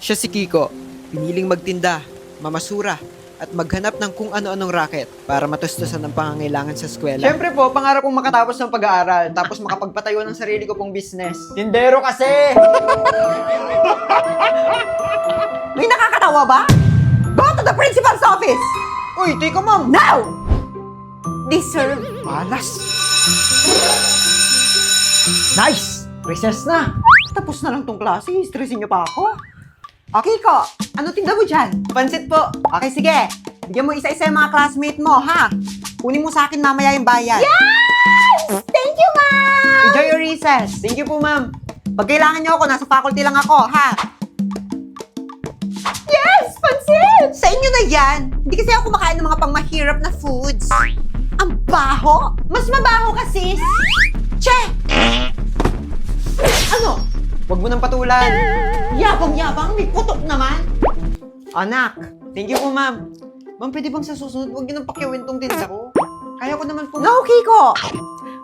Siya si Kiko, piniling magtinda, mamasura, at maghanap ng kung ano-anong racket para matustusan ang pangangailangan sa eskwela. Siyempre po, pangarap kong makatapos ng pag-aaral tapos makapagpatayo ng sarili ko pong business. Tindero kasi! May nakakatawa ba? Go to the principal's office! Uy, teka ma'am! Now! Deserve. Malas! Nice! Recess na! Tapos na lang tong klase, stressin niyo pa ako. Okay ko, ano tinda mo dyan? Pansit po! Okay, sige. Bigyan mo isa-isa yung mga classmate mo, ha? Kunin mo sa akin mamaya yung bayad. Yes! Thank you, ma'am! Enjoy your recess. Thank you po, ma'am! Pag kailangan niyo ako, nasa faculty lang ako, ha? Yes! Pansit! Sa inyo na yan. Hindi kasi ako kumakain ng mga pangmahirap na foods. Ang baho. Mas mabaho ka, sis! Che! Ano? Huwag mo nang patulan! Yabang-yabang, may putok naman. Anak! Thank you po, ma'am! Ma'am, pwede bang sa susunod huwag niyo nang pakyawin tong tinda ko? Kaya ko naman po... No, Kiko.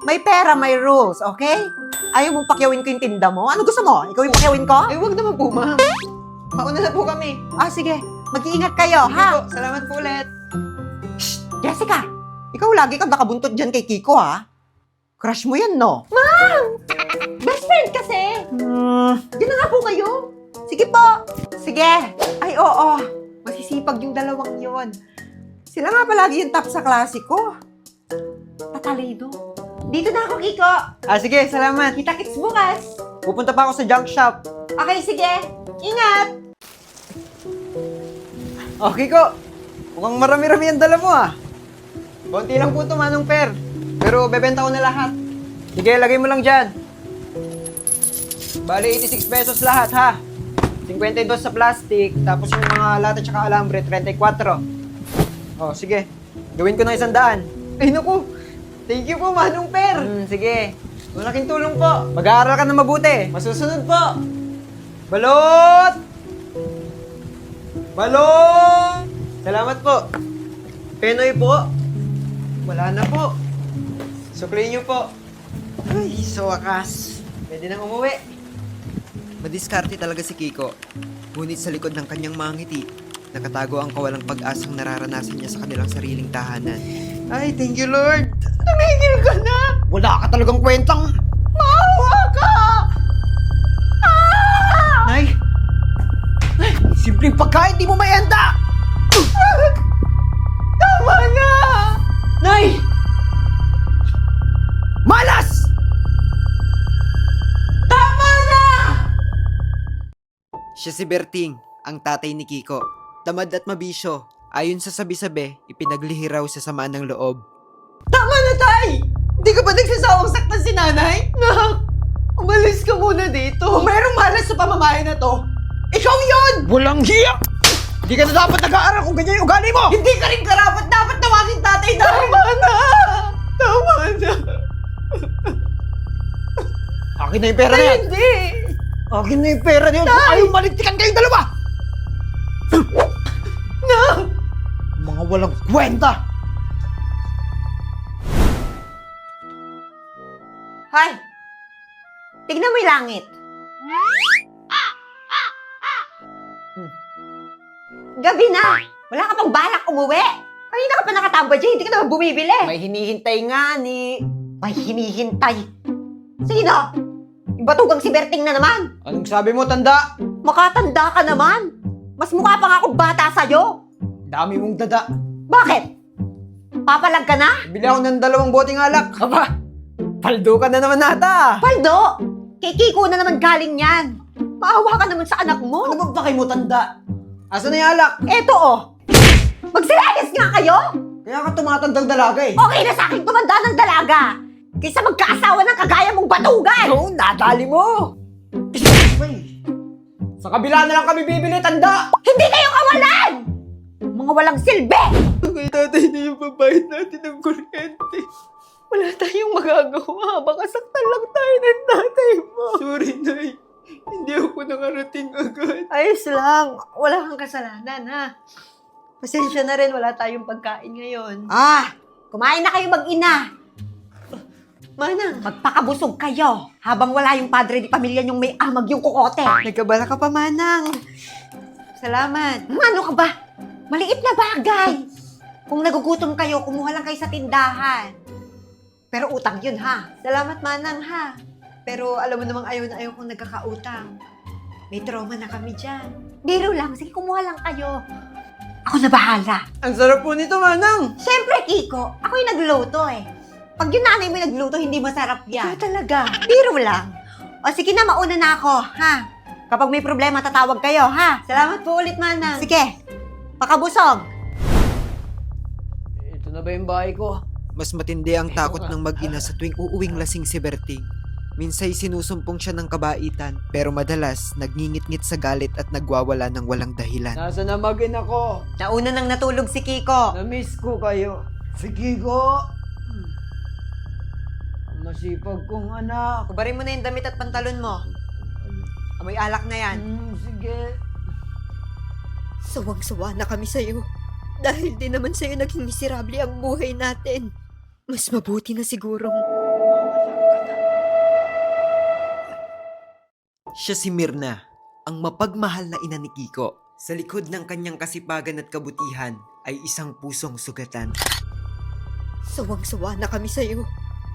May pera, may rules, okay? Ayaw mong pakyawin ko yung tinda mo? Ano gusto mo? Ikaw yung pakyawin ko? Eh, huwag naman po, ma'am! Mauna na po kami! Ah, sige. Mag-iingat kayo, ha? Po, salamat po ulit! Jessica, ikaw lagi kang nakabuntot dyan kay Kiko, ha? Crush mo yan, no? Best friend kasi! Diyan na nga po kayo. Sige po. Sige. Ay, oo. Masisipag yung dalawang yon. Sila nga palagi yung top sa klase ko. Tatalido. Dito na ako, Kiko! Ah, sige, salamat! Kita-kits bukas! Pupunta pa ako sa junk shop. Okay, sige! Ingat! Okay ko! Mukhang marami-rami ang dala mo ah. Konti lang po ito, Manong Per. Pero bebenta ko na lahat. Sige, lagay mo lang dyan. Bali, 86 pesos lahat ha. 52 sa plastic, tapos yung mga lata tsaka alambre, 34. Oh, sige. Gawin ko ng 100. Ay, naku. Thank you po, Manong Per. Sige. Malaking tulong po. Mag-aaral ka na mabuti. Masusunod po. Balot! Balot! Salamat po. Penoy po. Wala na po. Suklayin niyo po. Ay, sa wakas. Pwede nang umuwi. Madiskarte talaga si Kiko. Ngunit sa likod ng kanyang mga ngiti, nakatago ang kawalang pag-asang nararanasan niya sa kanilang sariling tahanan. Ay, thank you, Lord. Tumigil ka na. Wala ka talagang kwentang. Maawa ka. Nay! Ay, simpleng pagkain, di mo mayanda! Tama na. Nay! Malas! Tama na. Siya si Berting, ang tatay ni Kiko. Tamad at mabisyo, ayon sa sabi-sabi, ipinaglihiraw sa samaan ng loob. Tama na, Tay. Hindi ka ba nagsasawang saktan si nanay? Nak, umalis ka muna dito. Kung mayroong malas sa pamamahay na to, ikaw yon! Walang hiya! Di ka na dapat nag-aaral kung ganyan yung ugali mo! Hindi ka rin karapat dapat tawagin tatay na. Tama na. Tama na. Akin na yung pera na yan! Hindi. Akin na yung pera na yan! Kung ayaw malintikan kayong dalawa! Nak. Mga walang kwenta! Hay! Tignan mo yung langit. Gabi na. Wala ka pang balak umuwi. Kanina ka pa nakatambay dyan, hindi ka naman bumibili. May hinihintay nga ni... May hinihintay. Sino? Yung batugang si Berting na naman. Anong sabi mo, tanda? Makatanda ka naman. Mas mukha pa nga akong bata sa'yo. Dami mong dada. Bakit? Papalag ka na? Bili ako ng 2 boteng alak. Aba, paldo ka na naman nata. Paldo! Kay Kiko na naman galing yan. Maawa ka naman sa anak mo. Ano bang pakay mo, tanda? Asan na yung alak? Eto oh. Magsilayas nga kayo? Kaya ka tumatandang dalaga eh. Okay na sa akin tumanda ng dalaga. Kaysa magkaasawa ng kagaya mong batugan. Oo, nadali mo. Ay, sa kabila na lang kami bibili, tanda. Hindi kayo kawalan! Mga walang silbi! Kay tatay na yung babayad natin ng kuryente. Wala tayong magagawa. Baka saktan lang tayo ng tatay mo. Sorry, Nay. Hindi ako nakarating agad. Ayos lang. Wala kang kasalanan, ha? Pasensya na rin, wala tayong pagkain ngayon. Ah! Kumain na kayo mag-ina. Manang, magpakabusog kayo habang wala yung padre di pamilya yung may amag yung kukote. Nagkabala ka pa, Manang. Salamat. Ano ka ba? Maliit na bagay. Kung nagugutom kayo, kumuha lang kayo sa tindahan. Pero utang yun, ha? Salamat, Manang, ha? Pero alam mo namang ayaw na ayaw kong nagkakautang. May trauma na kami dyan. Biro lang. Sige, kumuha lang kayo. Ako na bahala. Ang sarap po nito, Manang. Siyempre, Kiko, ako yung nagluto eh. Pag yung nanay mo yung nagluto, hindi masarap yan. Ito talaga. Biro lang. O sige na, mauna na ako, ha? Kapag may problema, tatawag kayo, ha? Salamat po ulit, Manang. Sige, pakabusog. Ito na ba yung bahay ko? Mas matindi ang takot ng mag-ina sa tuwing uuwing lasing si Berting. Minsay sinusumpong siya ng kabaitan, pero madalas nagngingit-ngit sa galit at nagwawala ng walang dahilan. Nasa na mag-ina ko? Nauna nang natulog si Kiko. Na-miss ko kayo. Sige ko. Ang masipag kong anak. Kubarin mo na yung damit at pantalon mo. Amoy alak na yan. Sige. Sawang-sawa na kami sa'yo. Dahil din naman sa'yo naging miserable ang buhay natin. Mas mabuti na sigurong Siya si Mirna, ang mapagmahal na ina ni Kiko. Sa likod ng kanyang kasipagan at kabutihan ay isang pusong sugatan. sawang-sawa na kami sa'yo.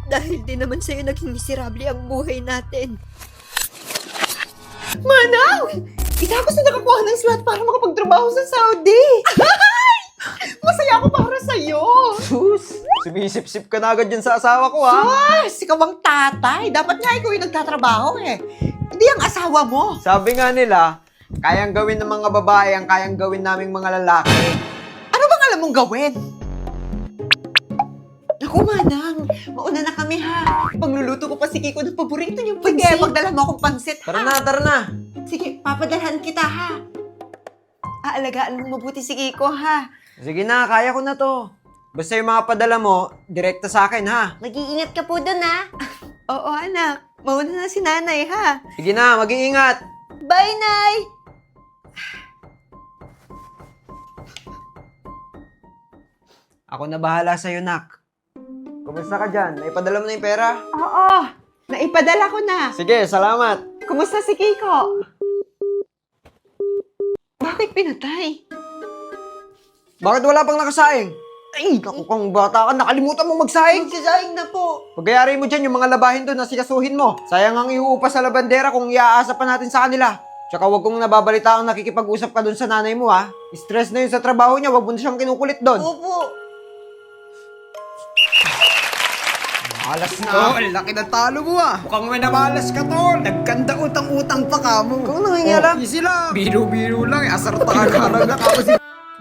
Dahil din naman sa'yo naging miserable ang buhay natin. Manang! Itapos na nakakuha ng slot para makapagtrabaho sa Saudi. Masaya ako para sa'yo. Sus! Sumisip-sip ka na agad dyan sa asawa ko, ha? Sus, ikaw bang tatay? Dapat nga ikaw yung nagtatrabaho eh. Hindi ang asawa mo. Sabi nga nila, kayang gawin ng mga babae ang kayang gawin naming mga lalaki. Ano bang alam mong gawin? Naku, Manang. Mauna na kami, ha? Pagluluto ko pa si Kiko ng paborito niyang pansit. Sige, magdala mo akong pansit, ha? Tara na. Sige, papadalhan kita, ha? Aalagaan mo mabuti si Kiko, ha? Sige na, kaya ko na to. Basta yung mga padala mo, direkta sa akin, ha? Mag-iingat ka po dun, ha? Oo, anak. Mauna na si nanay, ha? Sige na, mag-iingat. Bye, Nay! Ako na bahala sa'yo, Nak. Kumusta ka dyan? Naipadala mo na yung pera? Oo. Naipadala ko na. Sige, salamat. Kumusta si Kiko? Bakit pinatay? Bakit wala pang nakasaing? Ay, naku kang bata ka, nakalimutan mo magsaing. Magsasaing na po. Pagayari mo dyan yung mga labahin doon na sikasuhin mo. Sayang ang iuupa sa labandera kung iaasa pa natin sa kanila. Tsaka wag kong nababalita ang nakikipag-usap ka doon sa nanay mo, ha? Stress na yun sa trabaho niya, wag mo na siyang kinukulit doon. Opo. Alas na. laki ng talo mo ah! Mukhang may namalas ka, tol! Nagkanda utang-utang pa ka mo! Kung nangingialam. Easy lang! Biro-biro lang, asartahan ka lang na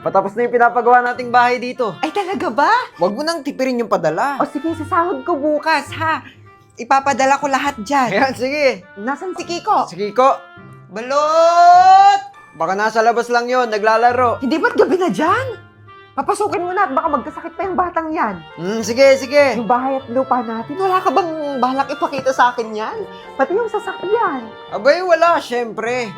Patapos na yung pinapagawa nating bahay dito. Ay, talaga ba? Wag mo nang tipirin yung padala. O sige, sasahod ko bukas, ha? Ipapadala ko lahat dyan. Ayan, sige. Nasaan si Kiko? Sige ko. Balot! Baka nasa labas lang yon, naglalaro. Hindi ba't gabi na dyan? Papasukin mo na at baka magkasakit pa yung batang yan. Sige. Yung bahay at lupa natin, wala ka bang balak ipakita sa akin yan? Pati yung sasakyan. Abay, wala, syempre.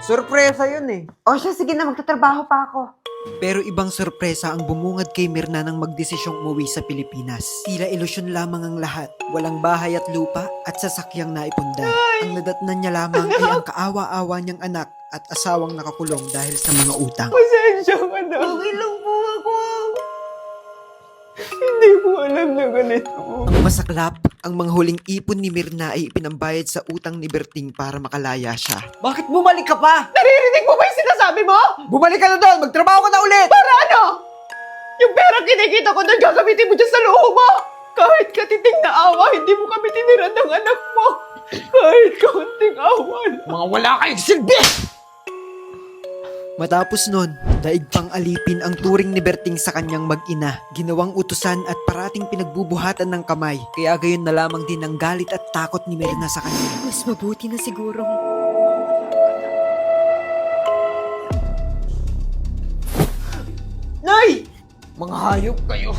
Surpresa yun eh. O siya, sige na, magtatrabaho pa ako. Pero ibang sorpresa ang bumungad kay Mirna nang magdesisyong umuwi sa Pilipinas. Tila ilusyon lamang ang lahat. Walang bahay at lupa at sasakyang naipundar. Ang nadatnan niya lamang ay ang kaawa-awa niyang anak at asawang nakakulong dahil sa mga utang. Pasensya ka na. Okay lang po ako. Hindi mo alam na ganito. Ang masaklap, ang mga huling ipon ni Mirna ay ipinambayad sa utang ni Berting para makalaya siya. Bakit bumalik ka pa? Naririnig mo ba yung sinasabi mo? Bumalik ka na doon! Magtrabaho ka na ulit! Para ano? Yung pera kinikita ko doon, gagamitin mo dyan sa loob mo. Kahit katiting na awa, hindi mo kami tiniran ng anak mo. Kahit kaunting awa lang. Mga wala kayong silbi! Matapos nun, daig pang alipin ang turing ni Berting sa kanyang mag-ina. Ginawang utusan at parating pinagbubuhatan ng kamay. Kaya gayon na lamang din ang galit at takot ni Mirna sa kanya. Mas mabuti na sigurong Nay! Mga hayop kayo.